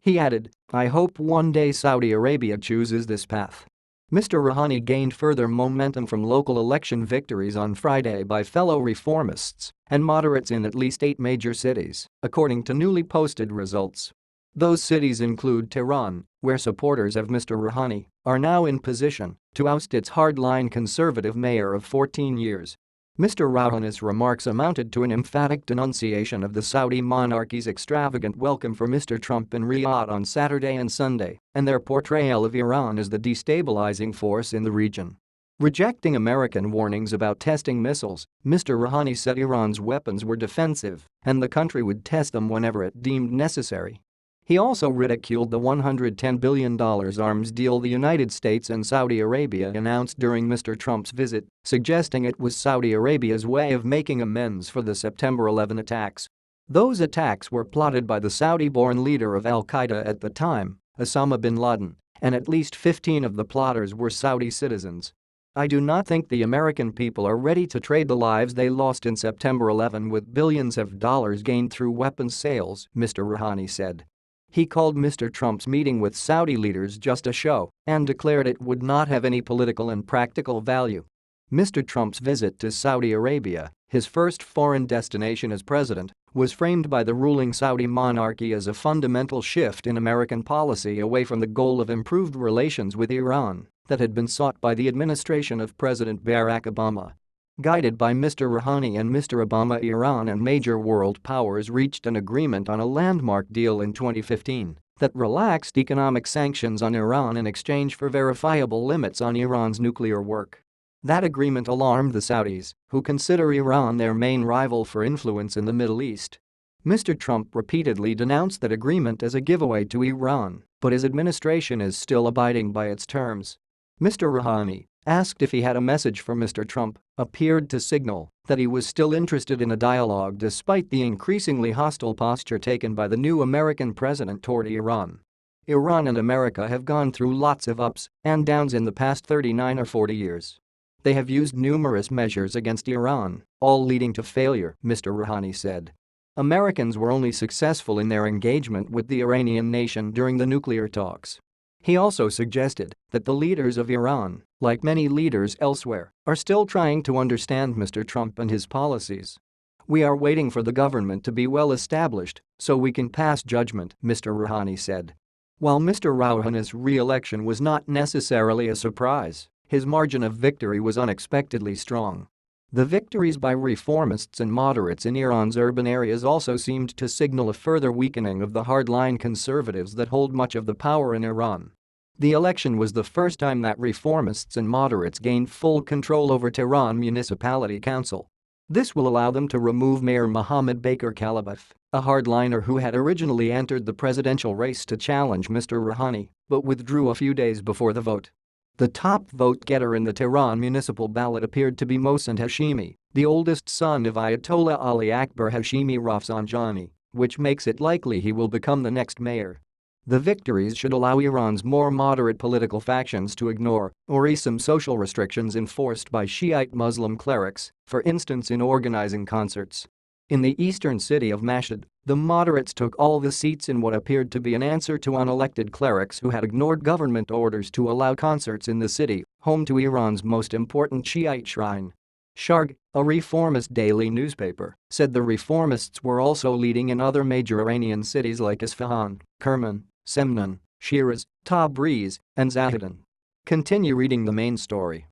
He added, "I hope one day Saudi Arabia chooses this path." Mr. Rouhani gained further momentum from local election victories on Friday by fellow reformists and moderates in at least 8 major cities, according to newly posted results. Those cities include Tehran, where supporters of Mr. Rouhani are now in position to oust its hardline conservative mayor of 14 years. Mr. Rouhani's remarks amounted to an emphatic denunciation of the Saudi monarchy's extravagant welcome for Mr. Trump in Riyadh on Saturday and Sunday and their portrayal of Iran as the destabilizing force in the region. Rejecting American warnings about testing missiles, Mr. Rouhani said Iran's weapons were defensive and the country would test them whenever it deemed necessary. He also ridiculed the $110 billion arms deal the United States and Saudi Arabia announced during Mr. Trump's visit, suggesting it was Saudi Arabia's way of making amends for the September 11 attacks. Those attacks were plotted by the Saudi-born leader of al-Qaeda at the time, Osama bin Laden, and at least 15 of the plotters were Saudi citizens. "I do not think the American people are ready to trade the lives they lost in September 11 with billions of dollars gained through weapons sales," Mr. Rouhani said. He called Mr. Trump's meeting with Saudi leaders just a show and declared it would not have any political and practical value. Mr. Trump's visit to Saudi Arabia, his first foreign destination as president, was framed by the ruling Saudi monarchy as a fundamental shift in American policy away from the goal of improved relations with Iran that had been sought by the administration of President Barack Obama. Guided by Mr. Rouhani and Mr. Obama, Iran and major world powers reached an agreement on a landmark deal in 2015 that relaxed economic sanctions on Iran in exchange for verifiable limits on Iran's nuclear work. That agreement alarmed the Saudis, who consider Iran their main rival for influence in the Middle East. Mr. Trump repeatedly denounced that agreement as a giveaway to Iran, but his administration is still abiding by its terms. Mr. Rouhani, asked if he had a message for Mr. Trump, appeared to signal that he was still interested in a dialogue despite the increasingly hostile posture taken by the new American president toward Iran. Iran and America have gone through lots of ups and downs in the past 39 or 40 years. They have used numerous measures against Iran, all leading to failure, Mr. Rouhani said. Americans were only successful in their engagement with the Iranian nation during the nuclear talks. He also suggested that the leaders of Iran, like many leaders elsewhere, are still trying to understand Mr. Trump and his policies. "We are waiting for the government to be well established so we can pass judgment," Mr. Rouhani said. While Mr. Rouhani's re-election was not necessarily a surprise, his margin of victory was unexpectedly strong. The victories by reformists and moderates in Iran's urban areas also seemed to signal a further weakening of the hardline conservatives that hold much of the power in Iran. The election was the first time that reformists and moderates gained full control over Tehran Municipality Council. This will allow them to remove Mayor Mohammad Baker Kalibaf, a hardliner who had originally entered the presidential race to challenge Mr. Rouhani but withdrew a few days before the vote. The top vote-getter in the Tehran municipal ballot appeared to be Mohsen Hashemi, the oldest son of Ayatollah Ali Akbar Hashemi Rafsanjani, which makes it likely he will become the next mayor. The victories should allow Iran's more moderate political factions to ignore or ease some social restrictions enforced by Shiite Muslim clerics, for instance in organizing concerts. In the eastern city of Mashhad, the moderates took all the seats in what appeared to be an answer to unelected clerics who had ignored government orders to allow concerts in the city, home to Iran's most important Shiite shrine. Shargh, a reformist daily newspaper, said the reformists were also leading in other major Iranian cities like Isfahan, Kerman, Semnan, Shiraz, Tabriz, and Zahedan. Continue reading the main story.